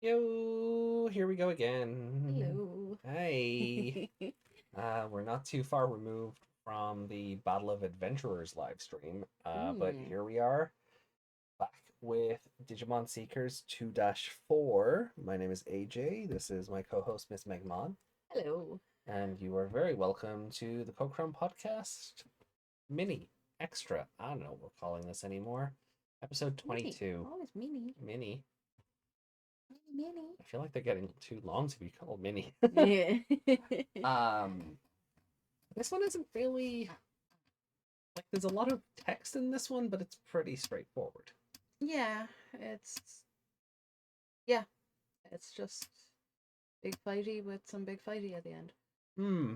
Yo, here we go again. Hello. Hey, we're not too far removed from the Battle of Adventurers live stream, but Mm. here we are back with Digimon Seekers 2-4. My name is AJ. This is my co-host Miss Megmon, Hello. and you are very welcome to the Cochrane Podcast Mini Extra. I don't know what we're calling this anymore. Episode Mini. 22. Always mini. Mini. Mini. I feel like they're getting too long to be called mini. Mini. Yeah. Um, this one isn't really like there's a lot of text in this one, but it's pretty straightforward. Yeah. It's yeah. It's just big fighty with some big fighty at the end. Hmm.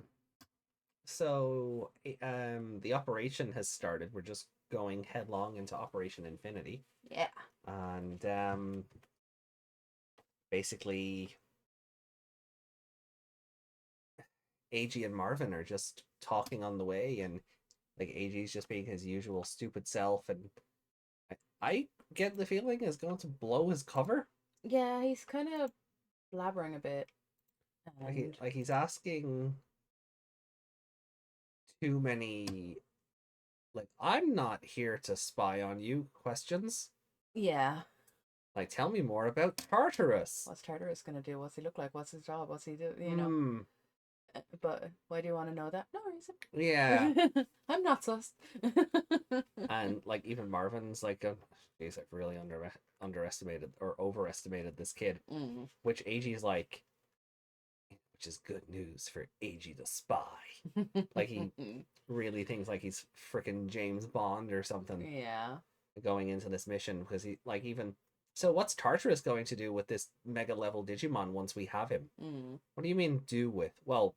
So, the operation has started. We're just going headlong into Operation Infinity, Yeah. and basically, AG and Marvin are just talking on the way, and like AG's just being his usual stupid self, and I get the feeling is going to blow his cover. Yeah. He's kind of blabbering a bit, and Like he's asking too many like I'm not here to spy on you questions. yeah. Like tell me more about Tartarus. What's Tartarus gonna do? What's he look like? What's his job? What's he do? Hmm. But why do you want to know that? No Yeah. reason. I'm not sus. And like even Marvin's like geez, I've really underestimated or overestimated this kid. Mm. Which AG's like which is good news for AG the spy. Like he really thinks like he's freaking James Bond or something Yeah. going into this mission because he like even so what's Tartarus going to do with this mega level Digimon once we have him? Mm. What do you mean do with? Well,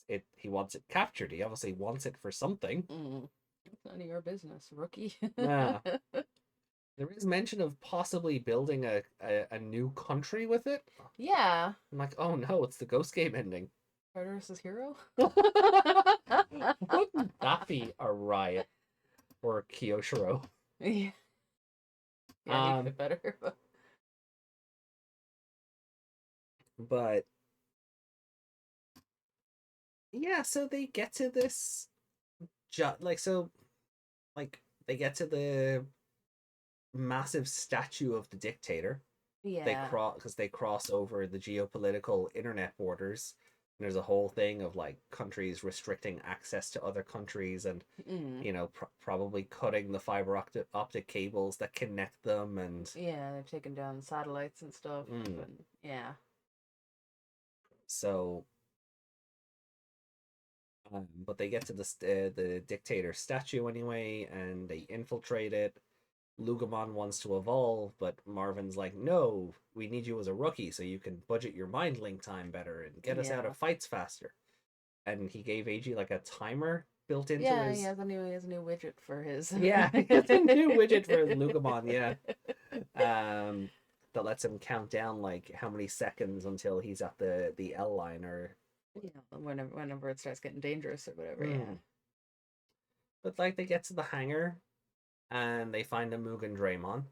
it he wants it captured. He obviously wants it for something. Mm. It's none of your business, rookie. Yeah. There is mention of possibly building a new country with it. Yeah. I'm like, oh no, it's the Ghost Game ending. Tartarus's hero? Wouldn't that be a riot or Kyoshiro? Yeah. Yeah, he'd Um, fit better. but yeah, so they get to this like so like they get to the massive statue of the dictator. They Yeah. cross because they cross over the geopolitical internet borders. And there's a whole thing of like countries restricting access to other countries and Mm. probably cutting the fiber optic cables that connect them and Yeah, they've taken down satellites and stuff. mm. And yeah. So but they get to the dictator statue anyway and they infiltrate it. Lugamon wants to evolve, but Marvin's like, no, we need you as a rookie so you can budget your mind link time better and get us out Yeah. of fights faster. And he gave AG like a timer built into Yeah, his. he has a new widget for his Yeah, he has a new widget for his Lugamon, yeah. Um, that lets him count down like how many seconds until he's at the L line or. Yeah, whenever it starts getting dangerous or whatever, yeah. Mm. But like they get to the hangar and they find a Mugendraymon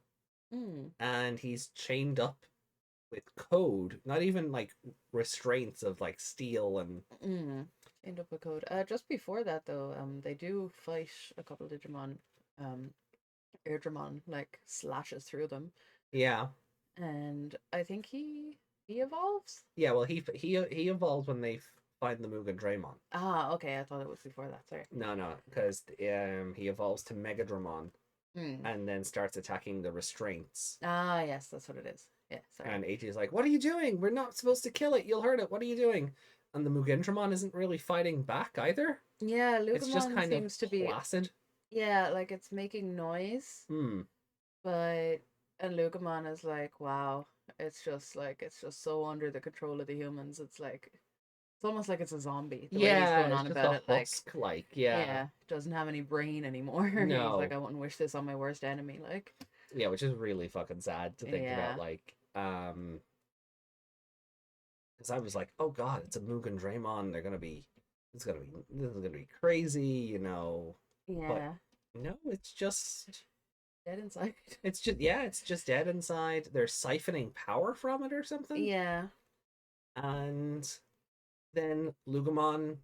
Mm. and he's chained up with code, not even like restraints of like steel and Mm. End up with code. Just before that though, they do fight a couple of Digimon. Um, Airdramon like slashes through them, yeah, and I think he evolves. yeah. Well, he evolves when they find the Mugendraymon. Ah, okay. I thought it was before that. Sorry. No, because he evolves to Megadramon Hmm. and then starts attacking the restraints. Ah, yes, that's what it is. Yeah, sorry. And AJ is like, "What are you doing? We're not supposed to kill it. You'll hurt it. What are you doing?" And the Mugentramon isn't really fighting back either. Yeah, It's just Lugumon kind of seems to be, placid. yeah, like it's making noise, Hmm. but and Lugumon is like, wow, it's just so under the control of the humans. It's almost like it's a zombie. The way he's Yeah, going it's on just about a it, like, husk. Like, yeah, yeah, doesn't have any brain anymore. He's like, no, I wouldn't wish this on my worst enemy. Like, yeah, which is really fucking sad to think about. yeah, Like, because I was like, oh god, it's a Mugen Draymon. This is gonna be crazy, But yeah, no, it's just Dead inside. It's just dead inside. They're siphoning power from it or something. Yeah. And then Lugumon,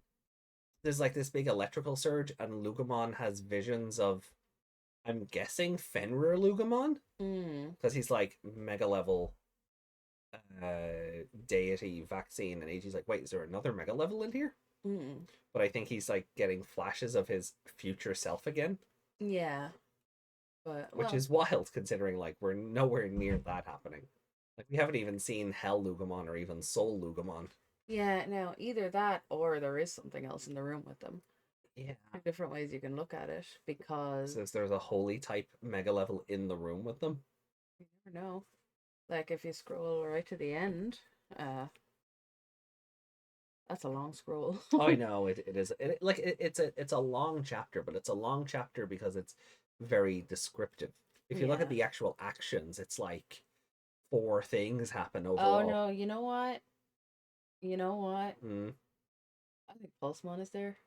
there's like this big electrical surge, and Lugumon has visions of, I'm guessing, Fenrir Lugumon, because he's like mega level deity vaccine, and AG's like, wait, is there another mega level in here? But I think he's like getting flashes of his future self again. Yeah. But which is wild considering like we're nowhere near that happening. Like we haven't even seen Hell Lugumon or even Soul Lugumon. Yeah, now either that or there is something else in the room with them. Yeah. Different ways you can look at it because Says there's a holy type mega level in the room with them. you never know. Like if you scroll right to the end, that's a long scroll. Oh, I know it is. It's a long chapter, but it's a long chapter because it's very descriptive. If you look at the actual actions, it's like 4 things happen overall. Oh no, you know what? You know what? Mm. I think Pulsemon is there.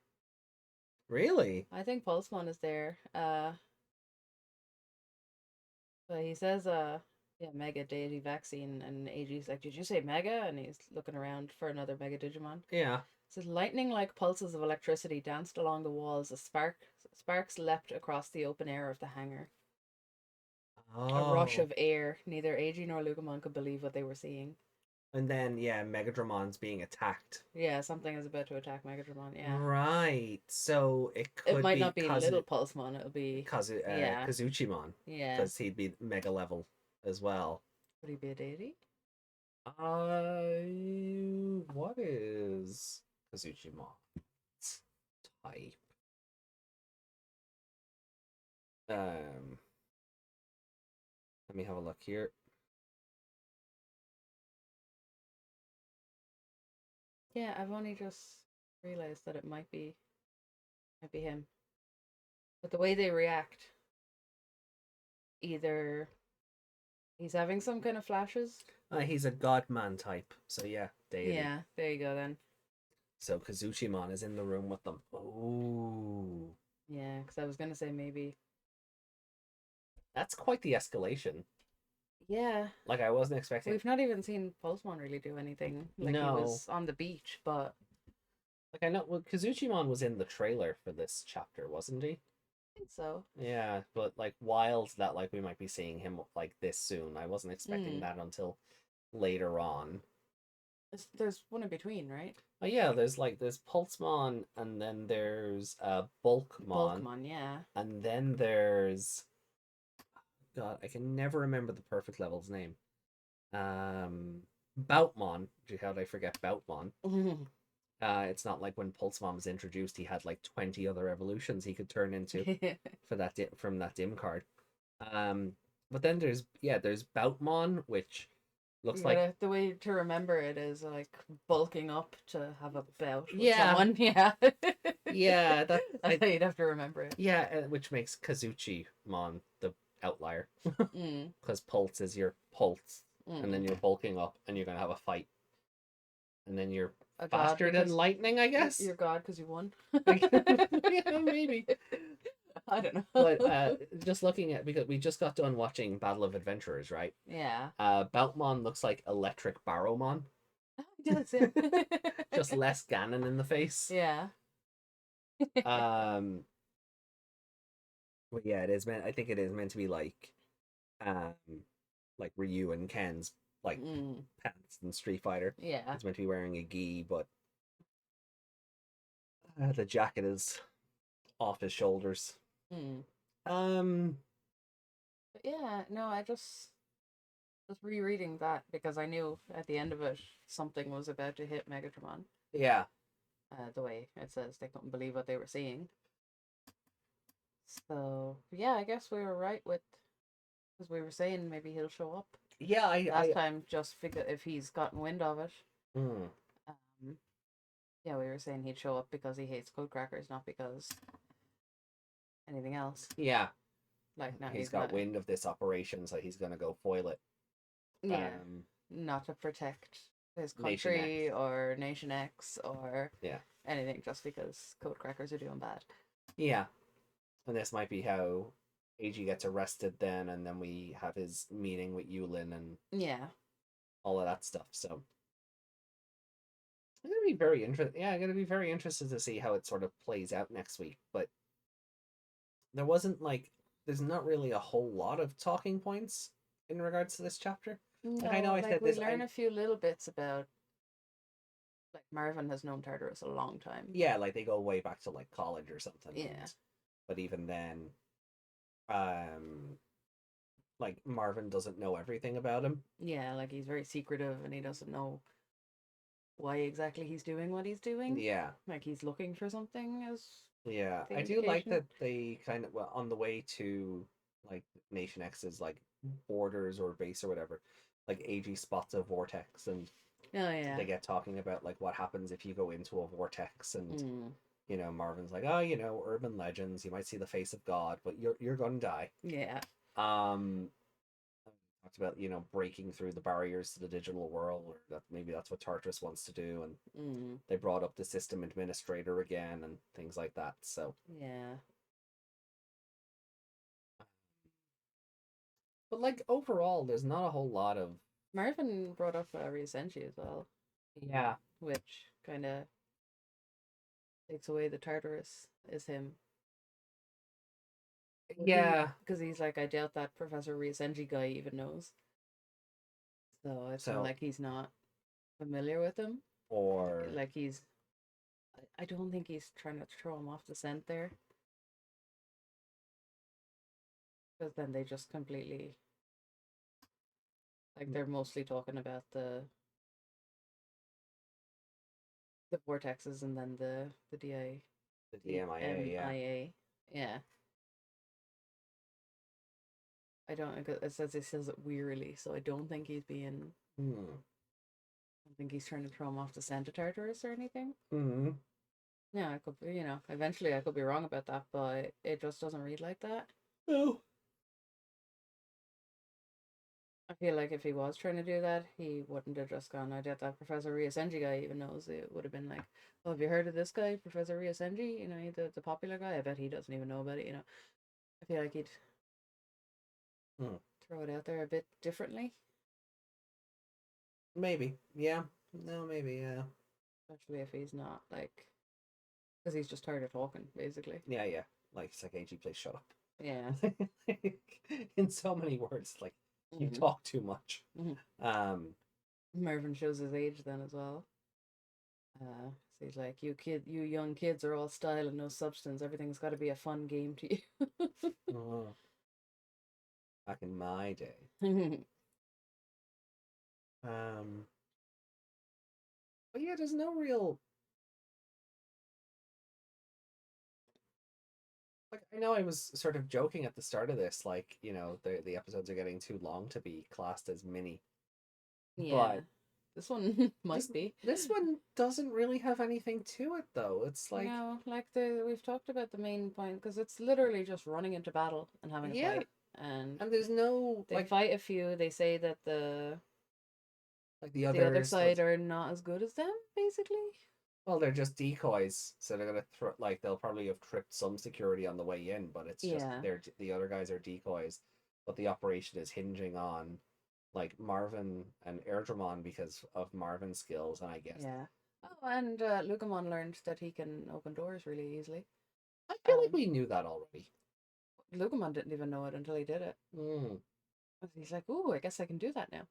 Really? I think Pulsemon is there. But he says, yeah, Mega Deity Vaccine, and AG's like, did you say Mega? And he's looking around for another Mega Digimon. Yeah. It says, lightning-like pulses of electricity danced along the walls. Sparks leapt across the open air of the hangar. A rush of air. Neither AG nor Lugumon could believe what they were seeing. And then, yeah, Megadramon's being attacked. Yeah, something is about to attack Megadramon, yeah. Right. So it might not be Little Pulsemon, it'll be Kazuchimon. Yeah. Because he'd be mega level as well. Would he be a deity? What is Kazuchimon type? Let me have a look here. Yeah, I've only just realized that it might be him. But the way they react, either he's having some kind of flashes. He's a Godman type, so yeah, deity. Yeah, there you go then. So Kazuchimon is in the room with them. Oh. Yeah, because I was gonna say maybe. That's quite the escalation. Yeah. Like I wasn't expecting. We've not even seen Pulsemon really do anything. Like he was on the beach, but like I know Kazuchimon was in the trailer for this chapter, wasn't he? I think so. Yeah, but like wild that like we might be seeing him like this soon. I wasn't expecting that until later on. There's one in between, right? Oh yeah, there's Pulsemon, and then there's Bulkmon. Bulkmon, yeah. And then there's, God, I can never remember the perfect level's name. Boutmon. How did I forget Boutmon? It's not like when Pulsemon was introduced, he had like 20 other evolutions he could turn into for that from that dim card. But then there's Boutmon, which looks like the way to remember it is like bulking up to have a bout with yeah someone. Yeah. Yeah, that's how you'd have to remember it. Yeah, which makes Kazuchimon the outlier because Pulse is your pulse, and then you're bulking up and you're gonna have a fight, and then you're faster than lightning, I guess. You're God because you won. Yeah, maybe. I don't know. But just looking at, because we just got done watching Battle of Adventurers, right? Yeah. Boutmon looks like Electric Barrowmon. He does, yeah. Just less Ganon in the face. Yeah. But yeah, it is meant. I think it is meant to be like Ryu and Ken's like pants in Street Fighter. Yeah, it's meant to be wearing a gi, but the jacket is off his shoulders. But yeah, no, I just was rereading that because I knew at the end of it something was about to hit Megatron. Yeah. The way it says they couldn't believe what they were seeing. So yeah, I guess we were right with, because we were saying maybe he'll show up. Yeah, last time just figure if he's gotten wind of it. Yeah, we were saying he'd show up because he hates code crackers, not because anything else. Yeah. Like now he's got wind of this operation, so he's gonna go foil it. Yeah. Not to protect his country or Nation X or anything, just because code crackers are doing bad. Yeah. And this might be how AG gets arrested then, and then we have his meeting with Yulin and Yeah. all of that stuff. So I'm gonna be very interested. Yeah, I'm gonna be very interested to see how it sort of plays out next week. But there wasn't like there's not really a whole lot of talking points in regards to this chapter. Like I know No, I like said we this. learn a few little bits about like Marvin has known Tartarus a long time. Yeah, like they go way back to like college or something. Yeah. And, but even then, um, like Marvin doesn't know everything about him. Yeah, like he's very secretive and he doesn't know why exactly he's doing what he's doing. Yeah, Like he's looking for something as yeah. the I do like indication. that they kind of well on the way to like Nation X's like borders or base or whatever. Like AG spots a vortex and Oh yeah. they get talking about like what happens if you go into a vortex and Mm. Marvin's like, oh, urban legends, you might see the face of God, but you're gonna die. Yeah. Um talked about, breaking through the barriers to the digital world, or that maybe that's what Tartarus wants to do, and they brought up the system administrator again and things like that. So Yeah. but like overall, there's not a whole lot of Marvin brought up Ryosenshi as well, yeah. which kind of takes away the Tartarus is him. Yeah. Because he's like, I doubt that Professor Ryosenshi guy even knows. So it's kind of So like he's not familiar with him. or Like he's, I don't think he's trying to throw him off the scent there. Because then they just completely, like they're mostly talking about the vortexes and then the DI the DMIA, yeah. MIA. Yeah. I don't. It says he says it wearily, so I don't think he's being. I don't think he's trying to throw him off the scent of Tartarus or anything. Mm-hmm. Yeah, I could. Eventually I could be wrong about that, but it just doesn't read like that. No. I feel like if he was trying to do that, he wouldn't have just gone, I doubt that Professor Ryosenji guy even knows. It would have been like, oh, have you heard of this guy, Professor Ryosenji? The popular guy? I bet he doesn't even know about it, I feel like he'd throw it out there a bit differently. Maybe. Yeah. No, maybe, yeah. Especially if he's not, like, because he's just tired of talking, basically. Yeah, yeah. Like, it's like, AG, please shut up. Yeah. In so many words, like, you Mhm. talk too much. Mhm. Marvin shows his age then as well. So he's like, you young kids are all style and no substance. Everything's got to be a fun game to you. Oh, back in my day. But yeah, there's no real like I know I was sort of joking at the start of this, like, the episodes are getting too long to be classed as mini. Yeah, But this one might this be. this one doesn't really have anything to it though. It's like No, like we've talked about the main point because it's literally just running into battle and having a yeah, fight, and and there's no they fight a few. They say that the like the the other others. side are not as good as them, basically. Well, they're just decoys, so they're gonna like they'll probably have tripped some security on the way in, but it's just Yeah, the other guys are decoys, but the operation is hinging on like Marvin and Draymon because of Marvin's skills, and I guess yeah. Oh, and Lugamon learned that he can open doors really easily. I feel like we knew that already. Lugamon didn't even know it until he did it. He's like, "Ooh, I guess I can do that now."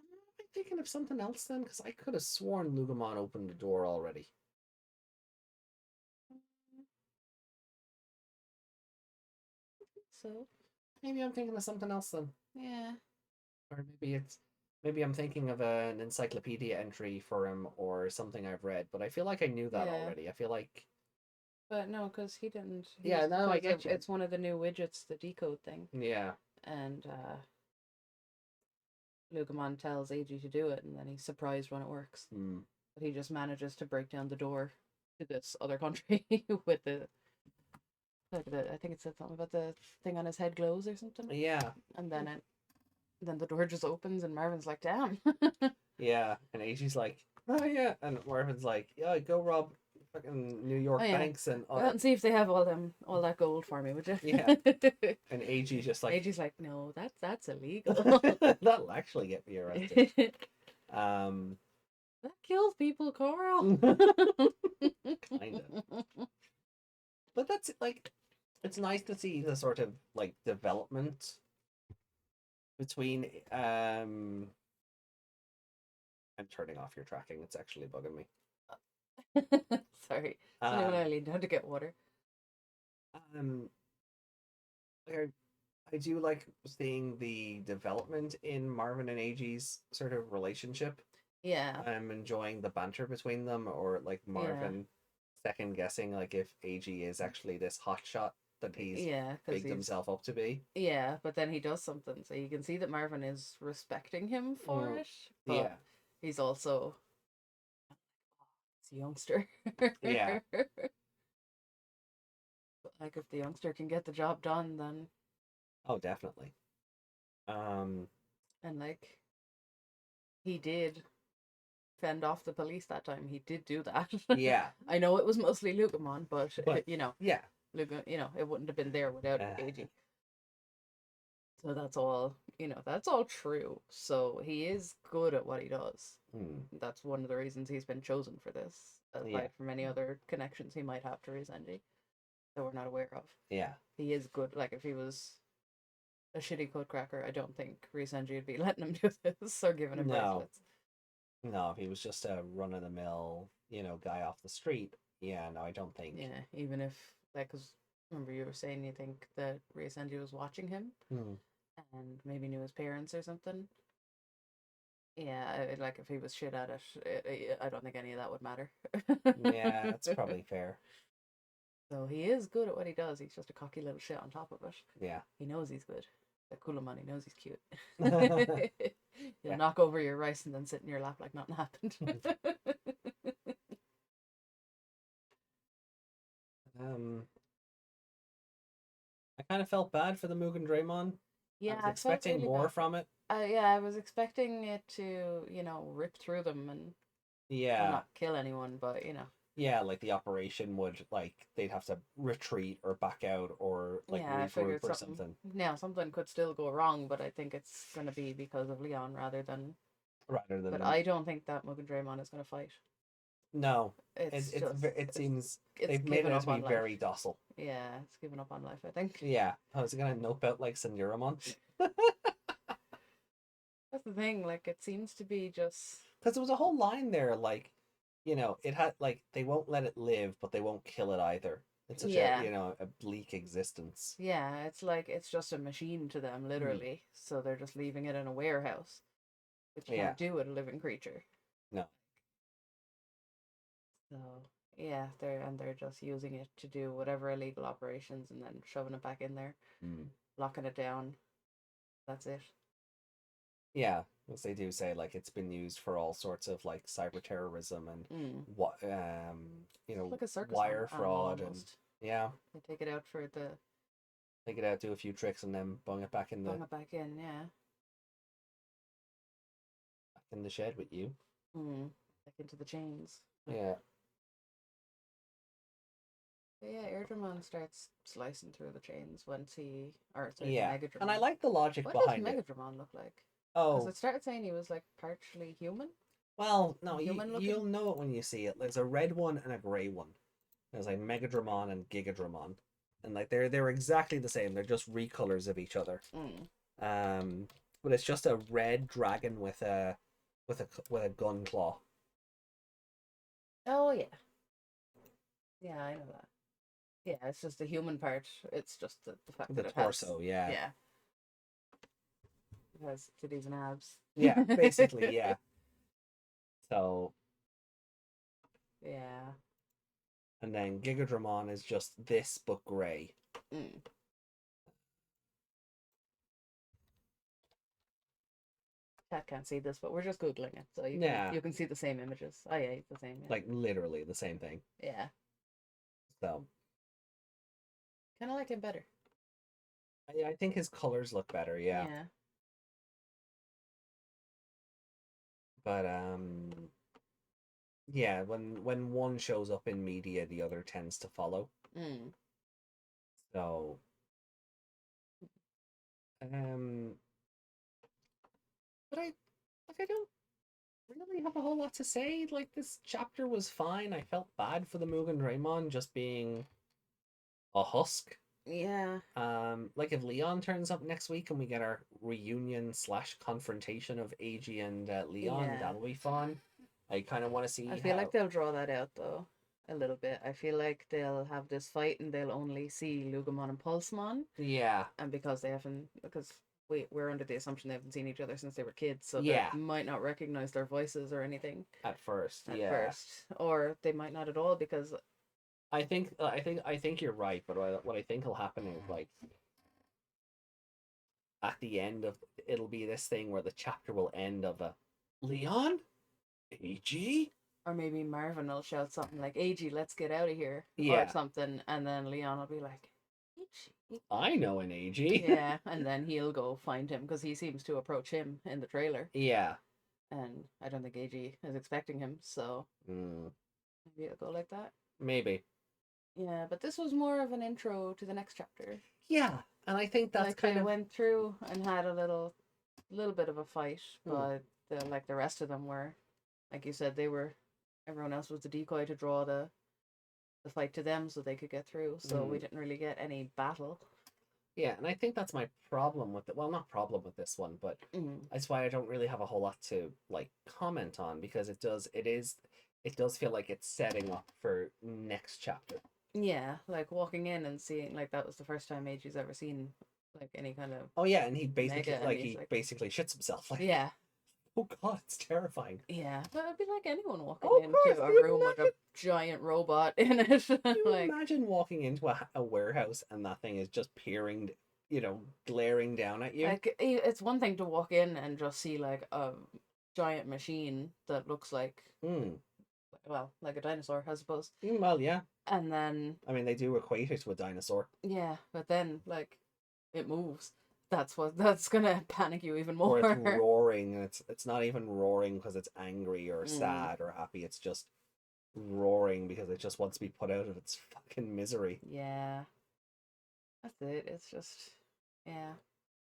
Am I thinking of something else then? Because I could have sworn Lugamon opened the door already. So Maybe I'm thinking of something else then. yeah, Or maybe I'm thinking of an encyclopedia entry for him or something I've read, but I feel like I knew that yeah. already. I feel like But no, because he didn't. yeah, no, I get you. It's one of the new widgets, the decode thing, Yeah. and Lugamon tells AG to do it, and then he's surprised when it works. But he just manages to break down the door to this other country with I think it said something about the thing on his head glows or something. Yeah. And then the door just opens and Marvin's like, damn. Yeah. And AG's like, oh yeah. And Marvin's like, yeah, go rob fucking New York Oh yeah. banks and Go out and see if they have all that gold for me, would you? yeah. And AG just like AG's like, no, that's illegal. that'll actually get me arrested. That kills people, Carl. Kind of. But that's like, it's nice to see the sort of like development between I'm turning off your tracking. It's actually bugging me. Sorry. It's only when I leaned down to get water. Like I do like seeing the development in Marvin and AG's sort of relationship. Yeah. I'm enjoying the banter between them, or like Marvin second guessing like if AG is actually this hotshot that he's bigged himself up to be. Yeah, but then he does something, so you can see that Marvin is respecting him for it. But yeah. He's also it's a youngster. Yeah. But like if the youngster can get the job done, then Oh, definitely. And like he did fend off the police that time. He did do that. Yeah. I know it was mostly Lugamon, but you know, yeah. it wouldn't have been there without AG. So that's all, that's all true. So he is good at what he does. That's one of the reasons he's been chosen for this, aside from any other connections he might have to Rizenji that we're not aware of. Yeah. He is good. Like, if he was a shitty code cracker, I don't think Rizenji would be letting him do this or giving him bracelets. No, if he was just a run-of-the-mill, guy off the street, yeah, no, I don't think. Yeah, even if, like, because remember you were saying you think that Rizenji was watching him and maybe knew his parents or something. Yeah, like if he was shit at it, I don't think any of that would matter. Yeah, that's probably fair. So he is good at what he does. He's just a cocky little shit on top of it. Yeah. He knows he's good. The Kulamon, he knows he's cute. He'll knock over your rice and then sit in your lap like nothing happened. I kind of felt bad for the Mugendraymon. Yeah, I was expecting really more bad. from it. Yeah, I was expecting it to, rip through them and not kill anyone, but Yeah, like the operation would, like, they'd have to retreat or back out or like regroup or something. Yeah, something could still go wrong, but I think it's going to be because of Leon rather than. But I don't think that Mugendraymon is going to fight. No, it seems they've made it out to be very docile. Yeah, it's given up on life, I think. Yeah, I was gonna nope out like Senjuramon. That's the thing, like it seems to be just because there was a whole line there, like, it had like they won't let it live, but they won't kill it either. It's such a a bleak existence. Yeah, it's like it's just a machine to them, literally. So they're just leaving it in a warehouse, which you can't do with a living creature. No. So yeah, they're just using it to do whatever illegal operations and then shoving it back in there, locking it down. That's it. Yeah, as they do say, like it's been used for all sorts of like cyber terrorism and what like a circus wire fraud and they take it out take it out, do a few tricks, and then bung it back in yeah. Back in the shed with you. Back into the chains. Yeah. But yeah, Airdramon starts slicing through the chains once Megadramon. And I like the logic behind it. What does Megadramon look like? Oh. Because it started saying he was like partially human. Well, no, you'll know it when you see it. There's a red one and a grey one. There's like Megadramon and Gigadramon. And like they're exactly the same. They're just recolors of each other. But it's just a red dragon with a gun claw. Oh yeah. Yeah, I know that. Yeah, it's just the human part. It's just the fact that it torso, has, yeah. It has titties and abs. Yeah, basically, yeah. So. Yeah. And then Gigadramon is just this, but grey. Chat can't see this, but we're just Googling it, so you can see the same images. Oh yeah, it's the same. Yeah. Like literally the same thing. Yeah. So. Kind of like him better. I think his colors look better, yeah. Yeah. But Yeah, when one shows up in media, the other tends to follow. Mm. So, um, but I don't really have a whole lot to say. Like this chapter was fine. I felt bad for the Mugendraymon just being a husk. Yeah. Like if Leon turns up next week and we get our reunion slash confrontation of AG and Leon, Yeah. that'll be fun. I kind of want to I see feel like how. they'll draw that out though a little bit. I feel like they'll have this fight and they'll only see Lugamon and Pulsemon, Yeah, and because they haven't, because we're under the assumption they haven't seen each other since they were kids, so they yeah. might not recognize their voices or anything At first, at yeah. first, or they might not at all because I think you're right, but what I think will happen is like at the end of it'll be this thing where the chapter will end of a Leon, AG, or maybe Marvin will shout something like "AG, let's get out of here" or yeah, something, and then Leon will be like, "AG." I know an AG, Yeah, and then he'll go find him because he seems to approach him in the trailer, yeah, and I don't think AG is expecting him, so mm, maybe it'll go like that. maybe, Yeah, but this was more of an intro to the next chapter. yeah, and I think that's Like kind they of went through and had a little bit of a fight, mm, but like the rest of them were, like you said, they were. Everyone else was the decoy to draw the fight to them so they could get through. So we mm, didn't really get any battle. yeah, and I think that's my problem with it. Well, not problem with this one, but Mm. that's why I don't really have a whole lot to like comment on because it does feel like it's setting up for next chapter. Yeah, like walking in and seeing like that was the first time AG's ever seen like any kind of Oh yeah, and mega, and he's he like, basically shits himself. Like, yeah, oh god, it's terrifying. yeah. But it'd be like anyone walking Oh, of into course, a can you room with a imagine? giant robot in it, Can you like. imagine walking into a warehouse and that thing is just peering, glaring down at you? Like it's one thing to walk in and just see like a giant machine that looks like, Hmm. well, like a dinosaur, I suppose. Well, yeah. And then I mean, they do equate it to a dinosaur, yeah, but then like it moves. That's gonna panic you even or it's more. roaring, and it's not even roaring because it's angry or Mm, sad or happy. It's just roaring because it just wants to be put out of its fucking misery. yeah, that's it. It's just yeah,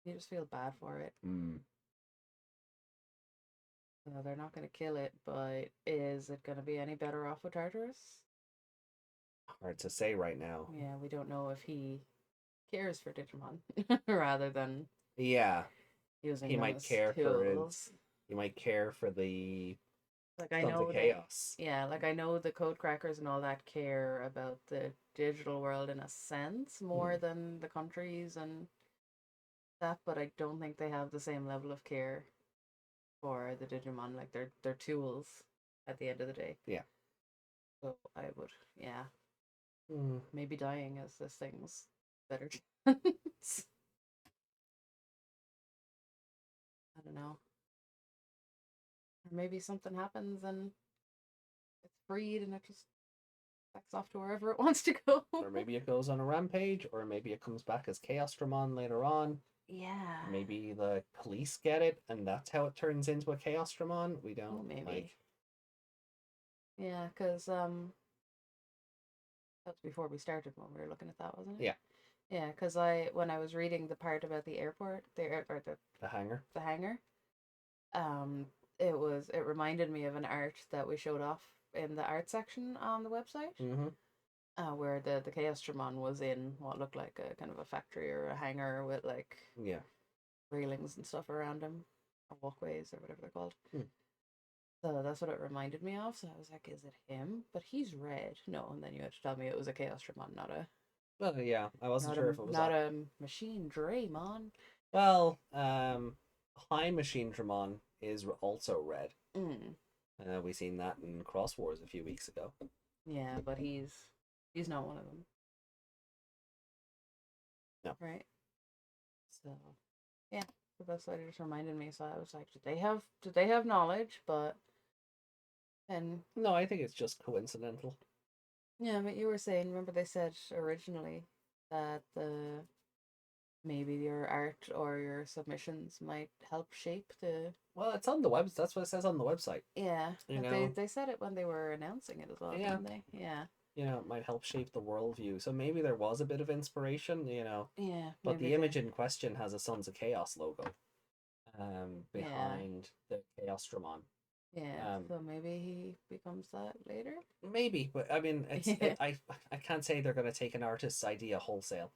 you just feel bad for it. Hmm. So they're not gonna kill it, but is it gonna be any better off with Tartarus? Hard to say right now. Yeah, we don't know if he cares for Digimon rather than Yeah, using he them might as care for it. tools. He might care for the Like I Sons of know they, Chaos. yeah, like I know the code crackers and all that care about the digital world in a sense Hmm. more than the countries and that, but I don't think they have the same level of care for the Digimon. Like they're tools at the end of the day. Yeah. So I would, yeah, Hmm. maybe dying is this thing's better chance. I don't know. Or maybe something happens and it's freed and it just backs off to wherever it wants to go. Or maybe it goes on a rampage, or maybe it comes back as Chaosdramon later on. Yeah. Maybe the police get it, and that's how it turns into a Chaosdramon. We Oh, don't maybe. like. Yeah, because that's before we started when we were looking at that, wasn't it? Yeah, Yeah, because when I was reading the part about the airport, or the hanger. the hangar, um, it reminded me of an art that we showed off in the art section on the website, Mm-hmm. where the Chaos Dramon was in what looked like a kind of a factory or a hangar with like Yeah. railings and stuff around him, or walkways or whatever they're called. Hmm. So that's what it reminded me of. So I was like, is it him? But he's red. No, and then you had to tell me it was a Chaos Dramon, Well, yeah, I wasn't sure if it was not a. a machine Draymon. Well, High Machine Dramon is also red. Mm. We seen that in Cross Wars a few weeks ago. Yeah, but he's not one of them, No. right? So yeah, so that's what it just reminded me. So I was like, did they have knowledge? But and No, I think it's just coincidental. yeah, but you were saying, remember they said originally that maybe your art or your submissions might help shape the. Well, it's on the web. That's what it says on the website. Yeah, You they know, they said it when they were announcing it as well, yeah. didn't they? Yeah. It might help shape the worldview. So maybe there was a bit of inspiration. Yeah, But maybe the they. image in question has a Sons of Chaos logo, Yeah, behind the Chaosdramon. yeah. Um, So maybe he becomes that later. maybe, but I mean, I can't say they're going to take an artist's idea wholesale.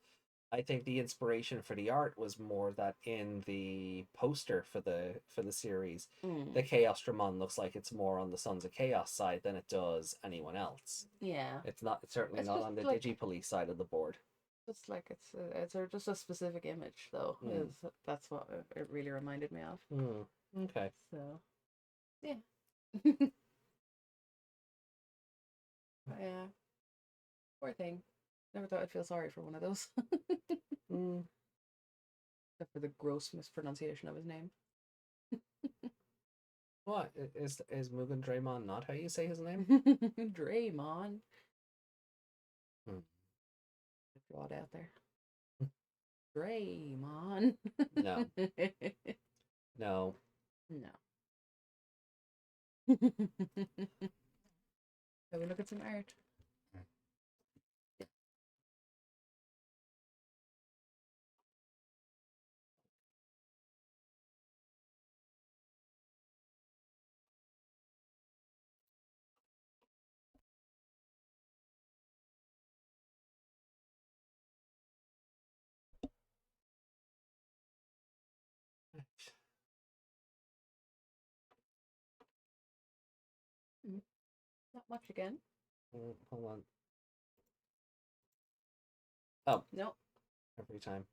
I think the inspiration for the art was more that in the poster for the series, Mm, the Chaosdramon looks like it's more on the Sons of Chaos side than it does anyone else. yeah, It's not. It's certainly it's not just on the like Digipolice side of the board. just a specific image though. Mm. That's what it really reminded me of. Mm. Okay. So yeah, yeah. Poor thing. Never thought I'd feel sorry for one of those. Mm. Except for the gross mispronunciation of his name. What is Mugendraymon not how you say his name? Draymon. Hmm. Draw it out there. Draymon. No, no. No. Shall we look at some art? Mm, not much again. Hold on. Oh, No. every time.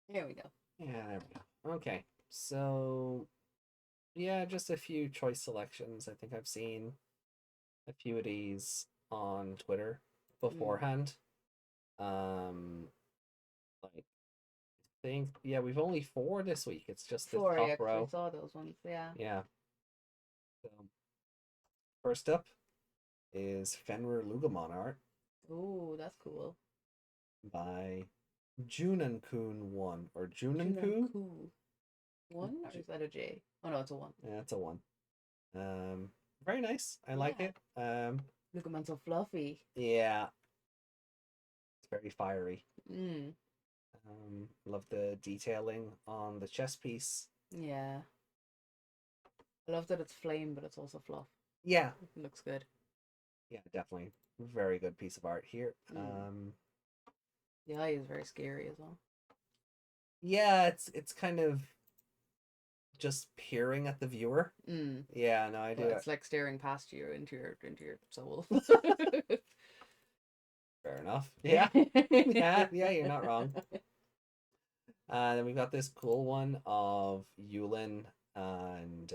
There we go. Yeah, there we go. Okay, so yeah, just a few choice selections. I think I've seen a few of these on Twitter Mm. beforehand. Like I think yeah, we've only four this week. It's just the Four, yeah, top 'cause we row. saw those ones. Yeah. Yeah. So first up is Fenrir Lugamon art Ooh, that's cool. by Junankun one or Junanku. Junanku. One, or is that a J? Oh no, it's a one. Yeah, that's a one. Um, very nice. I like Yeah. it. Look, I'm so fluffy. Yeah, it's very fiery. Mm. Love the detailing on the chest piece. Yeah. I love that it's flame, but it's also fluff. Yeah, It looks good. yeah, definitely. Very good piece of art here. Mm. The eye is very scary as well. Yeah, it's kind of just peering at the viewer. Mm. Yeah, no, I do But it. it's like staring past you into your soul. Fair enough. Yeah, yeah, yeah. You're not wrong. Then we got this cool one of Yulin and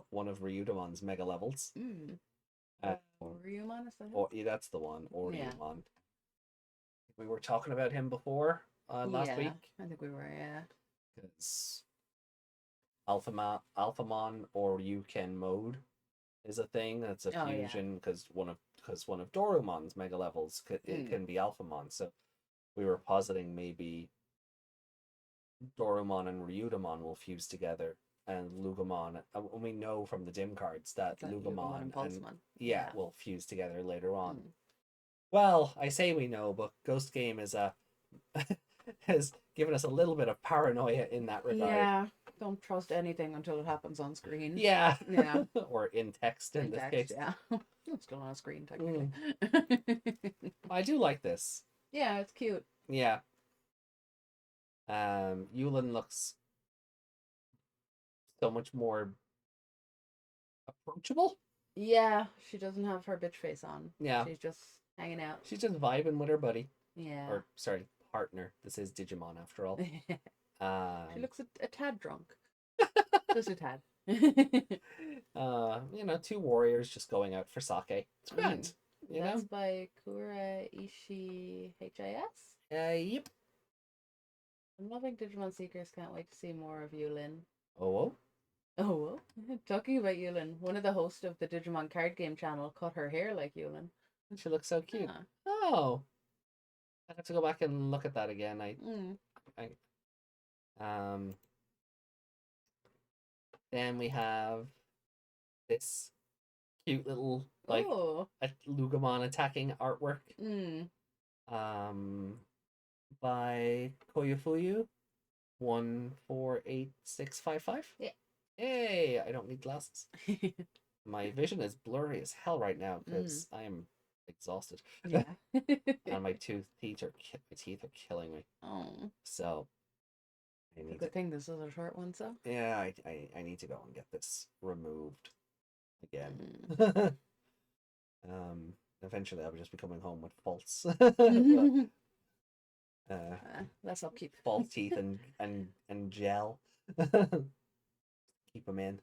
one of Ryudamon's mega levels. Mm. Uh, Ryumon, is that or it? yeah, that's the one, Yeah. Ryumon. We were talking about him before last Yeah, week I think we were, yeah. because Alphamon or Yuken mode is a thing. That's a Oh, yeah. fusion because one of Dorumon's mega levels it Mm. can be Alphamon. So we were positing maybe Dorumon and Ryudamon will fuse together, and Lugamon. And we know from the dim cards that That Lugumon and Lugamon and Pulsemon. yeah Yeah. will fuse together later on. Mm. Well, I say we know, but Ghost Game is a has given us a little bit of paranoia in that regard. Yeah, don't trust anything until it happens on screen. Yeah. Yeah. Or in text in this case. Yeah. It's still on screen, technically. I do like this. Yeah, it's cute. Yeah. Yulin looks so much more approachable. Yeah, she doesn't have her bitch face on. Yeah. She's just hanging out. She's just vibing with her buddy. Yeah. Or sorry, partner. This is Digimon after all. She looks a tad drunk. Just a tad. Two warriors just going out for sake. It's grand. That's by Kura Ishii HIS. Yep. I'm loving Digimon Seekers. Can't wait to see more of Yulin. Oh. Oh, well. Talking about Yulin, one of the hosts of the Digimon card game channel cut her hair like Yulin. She looks so cute. Ah. Oh, I have to go back and look at that again. I um. Then we have this cute little like Oh. a Lugamon attacking artwork. Mm. By Koyofuyu 148655. Yeah. Hey, I don't need glasses. My vision is blurry as hell right now because I am exhausted. Yeah. And my teeth are killing me. Oh. So I It's a need good thing this is a short one, so. yeah, I need to go and get this removed again. Eventually I'll just be coming home with false That's upkeep. false teeth and gel. Keep them in.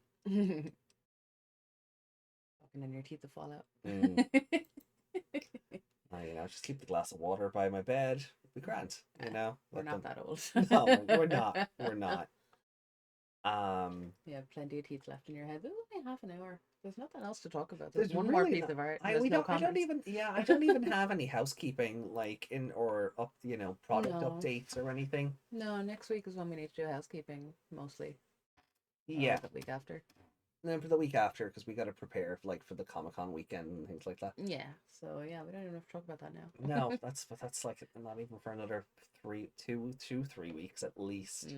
And then your teeth will fall out. Just keep the glass of water by my bed. Be grand. We're not that old. No, we're not. We're not. You have plenty of teeth left in your head. There's only half an hour. There's nothing else to talk about. There's There's one really more piece not. of art. I There's no don't even have any housekeeping like in or up product No. updates or anything. No, next week is when we need to do housekeeping mostly. Yeah. The week after. And then for the week after, because we got to prepare for the Comic-Con weekend and things like that. Yeah. So yeah, we don't even have to talk about that now. No, that's like not even for another 3 weeks at least.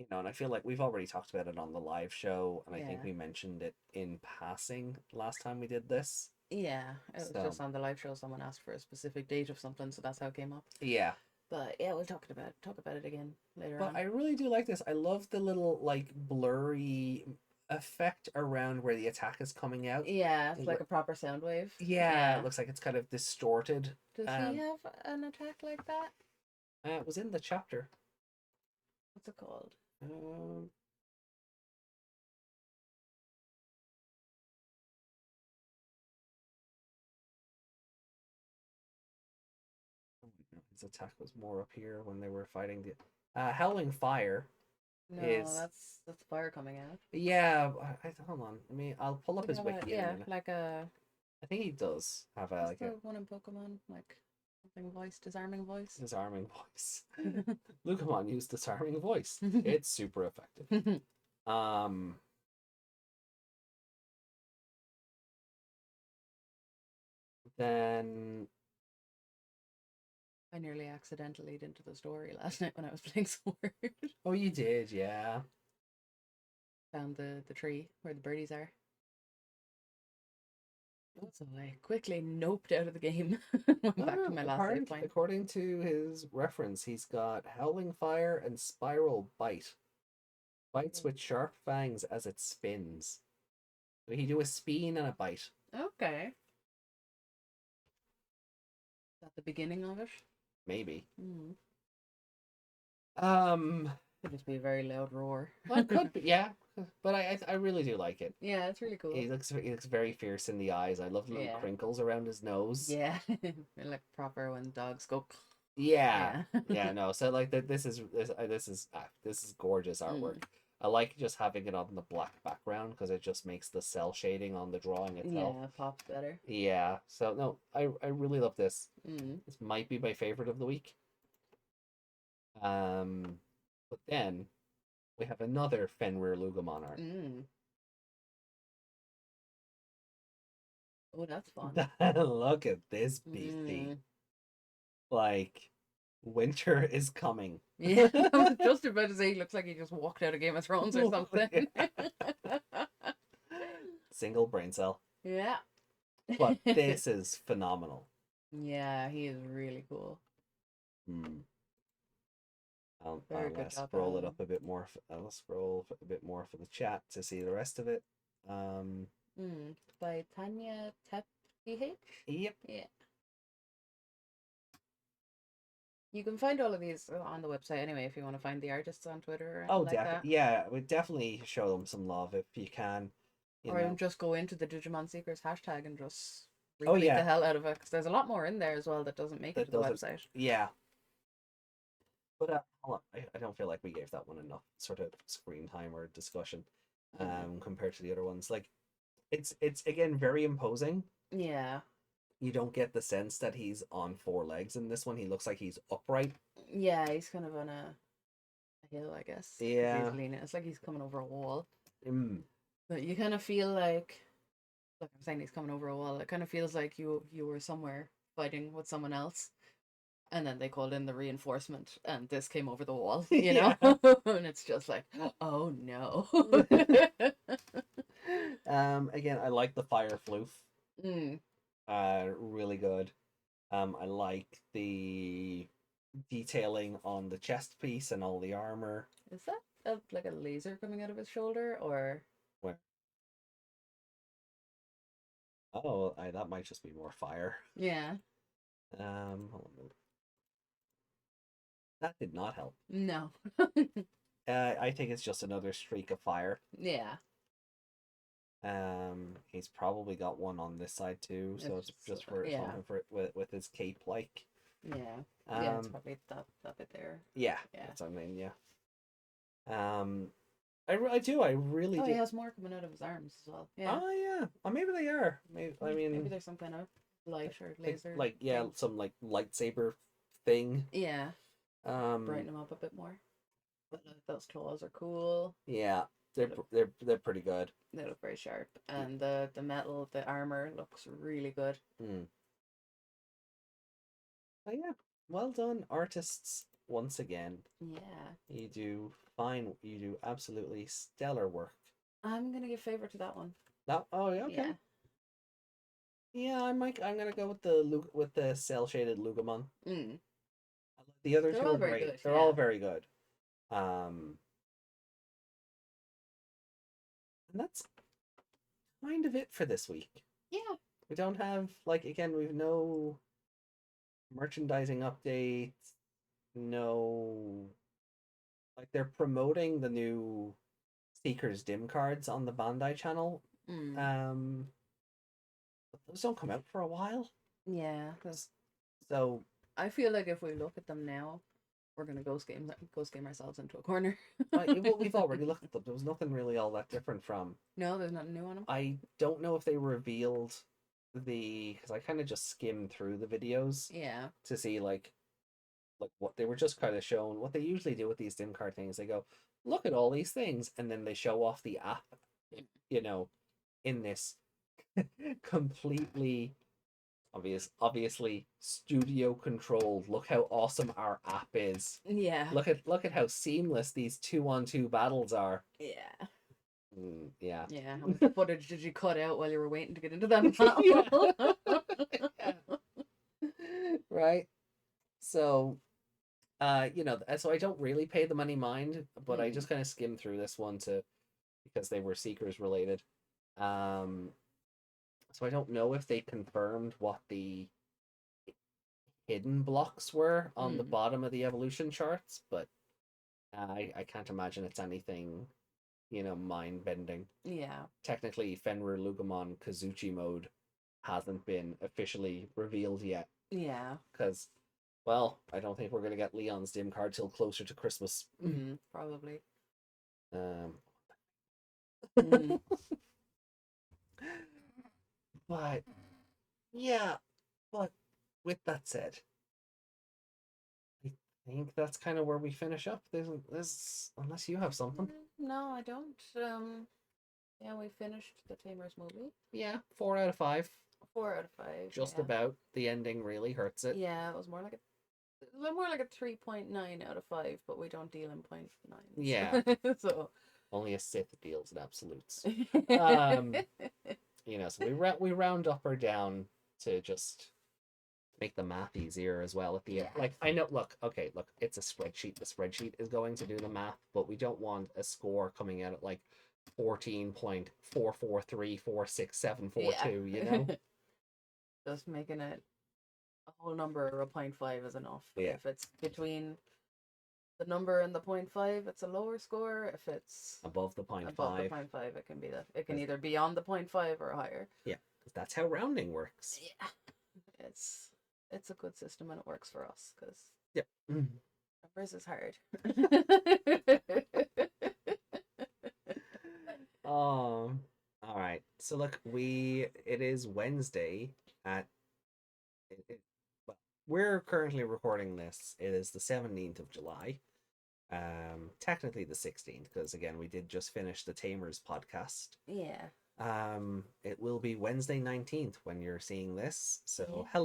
And I feel like we've already talked about it on the live show, and I think we mentioned it in passing last time we did this. Yeah, it was just on the live show. Someone asked for a specific date of something, so that's how it came up. Yeah. But yeah, we'll talk about it again later on. But I really do like this. I love the little like blurry effect around where the attack is coming out. Yeah, it's like a proper sound wave. Yeah, it looks like it's kind of distorted. Does he have an attack like that? It was in the chapter. What's it called? His attack was more up here when they were fighting the Howling Fire. No, is... that's fire coming out. Yeah, hold on. I'll pull up his wiki. Yeah, like a. I think he does have a like the one in Pokemon, like something voice, disarming voice. Disarming voice. Lugamon used disarming voice. It's super effective. Then I nearly accidentally lead into the story last night when I was playing Sword. Oh, you did, yeah. Found the tree where the birdies are. So I quickly noped out of the game. Went back to my last save point. According to his reference, he's got Howling Fire and Spiral Bite. Bites with sharp fangs as it spins. So he do a spin and a bite. Okay. Is that the beginning of it? Maybe. Could just be a very loud roar. Well, it could be, yeah. But I really do like it. Yeah, it's really cool. He looks very fierce in the eyes. I love the little crinkles around his nose. Yeah, they look proper when dogs go. Yeah, no. So like this is gorgeous artwork. I like just having it on the black background because it just makes the cell shading on the drawing itself. Yeah, pops better. Yeah. So no, I really love this. This might be my favorite of the week. But then we have another Fenrir Lugamon art. Oh, that's fun. Look at this beastie. Like, winter is coming. Yeah, I was just about to say he looks like he just walked out of Game of Thrones or something. Single brain cell. Yeah. But this is phenomenal. Yeah, he is really cool. I'll scroll it up a bit more. I'll scroll a bit more for the chat to see the rest of it. By Tanya Tep-DH? Yep. Yeah. You can find all of these on the website anyway if you want to find the artists on Twitter. Oh, definitely. Yeah, we definitely show them some love if you can. Or just go into the Digimon Seekers hashtag and just retweet the hell out of it because there's a lot more in there as well that doesn't make it to the website. Yeah. But hold on. I don't feel like we gave that one enough sort of screen time or discussion compared to the other ones. Like, It's again very imposing. Yeah. You don't get the sense that he's on four legs in this one. He looks like he's upright. Yeah, he's kind of on a hill, I guess. 'Cause Yeah. he's leaning. It's like he's coming over a wall. Mm. But you kind of feel like I'm saying he's coming over a wall. It kind of feels like you were somewhere fighting with someone else, and then they called in the reinforcement, and this came over the wall. You know, Yeah. and it's just like, oh no. Again, I like the fire floof. Mm. Really good. I like the detailing on the chest piece and all the armor. Is that like a laser coming out of his shoulder, or? Where oh, that might just be more fire. Yeah. Hold on. That did not help. No. I think it's just another streak of fire. Yeah. He's probably got one on this side too, so it's just for yeah. something for with his cape, like. Yeah. Yeah, it's probably that bit there. Yeah. Yeah. That's what I mean. Yeah. I really Oh, do. he has more coming out of his arms as well. Yeah. Oh yeah. Oh, maybe they are. Maybe I mean maybe there's some kind of light or laser. like yeah, thing. some like lightsaber thing. Yeah. Brighten him up a bit more. But those claws are cool. Yeah, they're pretty good. They look very sharp, and the metal, the armor looks really good. Mm. Oh yeah, well done, artists. Once again, Yeah. you do fine. You do absolutely stellar work. I'm gonna give favor to that one. That oh yeah, okay. Yeah. Yeah, I'm gonna go with the cell shaded Lugamon. Mm. The other They're two all are very great. good, They're yeah. all very good. And that's kind of it for this week. Yeah. We don't have again, we've no merchandising updates, no they're promoting the new Seekers dim cards on the Bandai channel. Mm. But those don't come out for a while. Yeah. So I feel like if we look at them now, we're gonna ghost game ourselves into a corner. well, we've already looked at them. There was nothing really all that different from. No, there's nothing new on them. I don't know if they revealed because I kind of just skimmed through the videos. Yeah. To see like what they were just kind of shown. What they usually do with these dim card things, they go, look at all these things, and then they show off the app. In this completely obviously studio controlled. Look how awesome our app is. Yeah. Look at how seamless these 2-on-2 battles are. Yeah. Yeah. Yeah. How much footage did you cut out while you were waiting to get into that battle? Right. So, so I don't really pay the money mind, but I just kind of skimmed through this one because they were Seekers related. So I don't know if they confirmed what the hidden blocks were on the bottom of the evolution charts, but I can't imagine it's anything, mind bending. Yeah. Technically, Fenrir Lugamon Kazuchi mode hasn't been officially revealed yet. Yeah. Because, well, I don't think we're gonna get Leon's dim card till closer to Christmas. Probably. But yeah, but with that said, I think that's kind of where we finish up. There's unless you have something. No, I don't. Yeah, we finished the Tamers movie. Yeah, 4 out of 5. 4 out of 5. Just about. The ending really hurts it. Yeah, it was more like a 3.9 out of 5, but we don't deal in 0.9. Yeah. So only a Sith deals in absolutes. So we round up or down to just make the math easier as well at the end. Like I know, look, it's a spreadsheet. The spreadsheet is going to do the math, but we don't want a score coming out at 14.44346742, Just making it a whole number or a 0.5 is enough. Yeah. If it's between the number and the 0.5, it's a lower score. If it's above the 0.5, it can be that. It can either be on the 0.5 or higher. Yeah, because that's how rounding works. Yeah, it's a good system and it works for us because numbers is hard. All right. So look, it is Wednesday at well, we're currently recording this. It is the 17th of July. Technically the 16th, because again, we did just finish the Tamers podcast. Yeah. It will be Wednesday 19th when you're seeing this. So Yeah.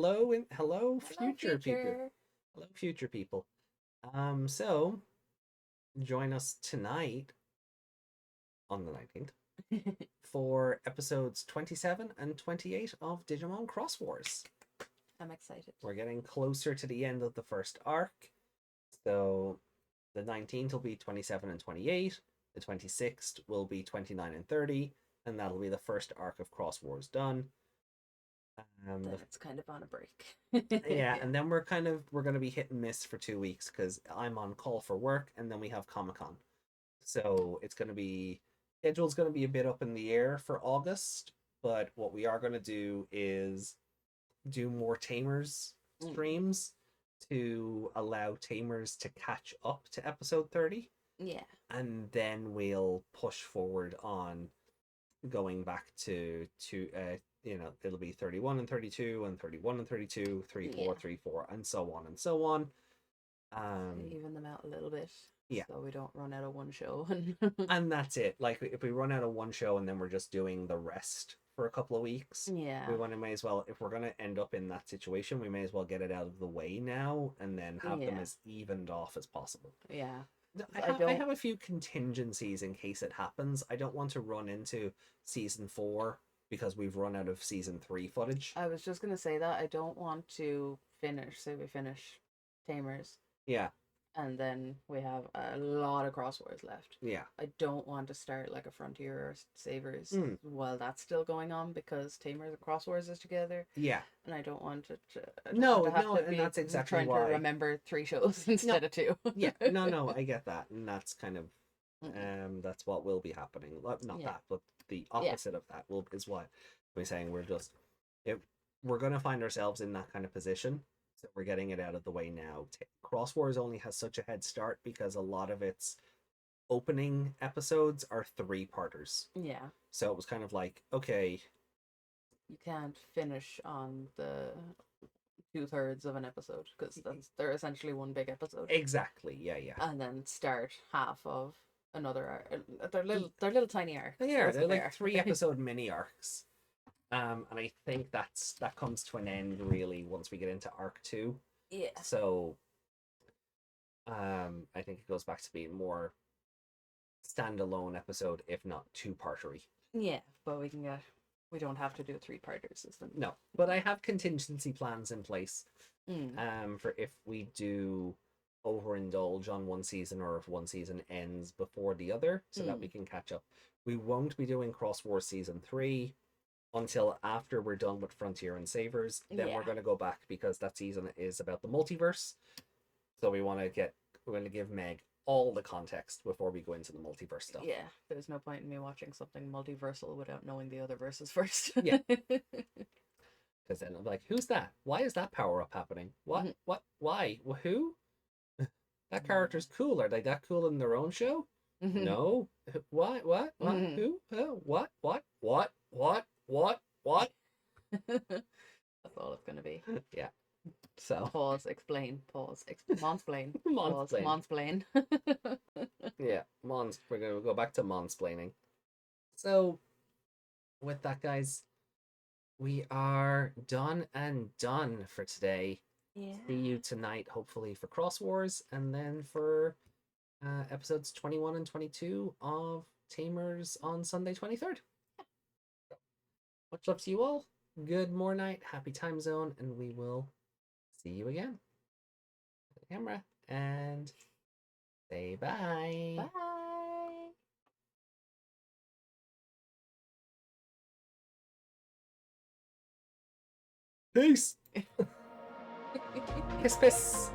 hello future people. Hello future people. So join us tonight on the 19th for episodes 27 and 28 of Digimon Cross Wars. I'm excited. We're getting closer to the end of the first arc. So the 19th will be 27 and 28. The 26th will be 29 and 30. And that'll be the first arc of Cross Wars done. Then it's kind of on a break. Yeah, and then we're going to be hit and miss for 2 weeks because I'm on call for work and then we have Comic-Con. So it's going to be, schedule's going to be a bit up in the air for August, but what we are going to do is do more Tamers streams to allow Tamers to catch up to episode 30. Yeah. And then we'll push forward on going back to it'll be 31 and 32 and 31 and 32, 34, 34, and so on and so on. Even them out a little bit. Yeah. So we don't run out of one show. And that's it. Like if we run out of one show and then we're just doing the rest for a couple of weeks. Yeah. May as well, if we're gonna end up in that situation, we may as well get it out of the way now and then have them as evened off as possible. Yeah. I have a few contingencies in case it happens. I don't want to run into season 4 because we've run out of season 3 footage. I was just gonna say that I don't want to say we finish Tamers. Yeah. And then we have a lot of Cross Wars left. Yeah. I don't want to start like a Frontier or Savers while that's still going on because Tamers and Cross Wars is together. Yeah. And I don't want it to and that's exactly trying why. To remember 3 shows instead of 2. Yeah. No, I get that. And that's kind of that's what will be happening. Not that, but the opposite of that is what we're saying. We're gonna find ourselves in that kind of position. So we're getting it out of the way now. Cross Wars only has such a head start because a lot of its opening episodes are 3-parters. Yeah. So it was kind of like, okay, you can't finish on the 2/3 of an episode because they're essentially one big episode. Exactly. Yeah. And then start half of another. They're little tiny arcs. Yeah, they're like 3-episode mini arcs. And I think that comes to an end really once we get into arc 2. Yeah. So I think it goes back to being more standalone episode, if not 2-partery. Yeah, but we don't have to do 3-parters. No, but I have contingency plans in place. For if we do overindulge on one season or if one season ends before the other, so that we can catch up. We won't be doing Cross Wars season 3 until after we're done with Frontier and Savers. Then we're going to go back because that season is about the multiverse. So we're going to give Meg all the context before we go into the multiverse stuff. Yeah, there's no point in me watching something multiversal without knowing the other verses first. Yeah. Because then I'm like, who's that? Why is that power up happening? What? What? Why? Who? That character's cool. Are they that cool in their own show? No. What? Who? What? That's all it's gonna be. Yeah. So pause. Explain. Pause. Mansplain. Pause. Mansplain. Yeah. We're gonna go back to mansplaining. So, with that, guys, we are done for today. Yeah. See you tonight, hopefully, for Cross Wars, and then for episodes 21 and 22 of Tamers on Sunday 23rd. Much love to you all. Good more night, happy time zone, and we will see you again. The camera and say bye. Bye. Peace. Kiss.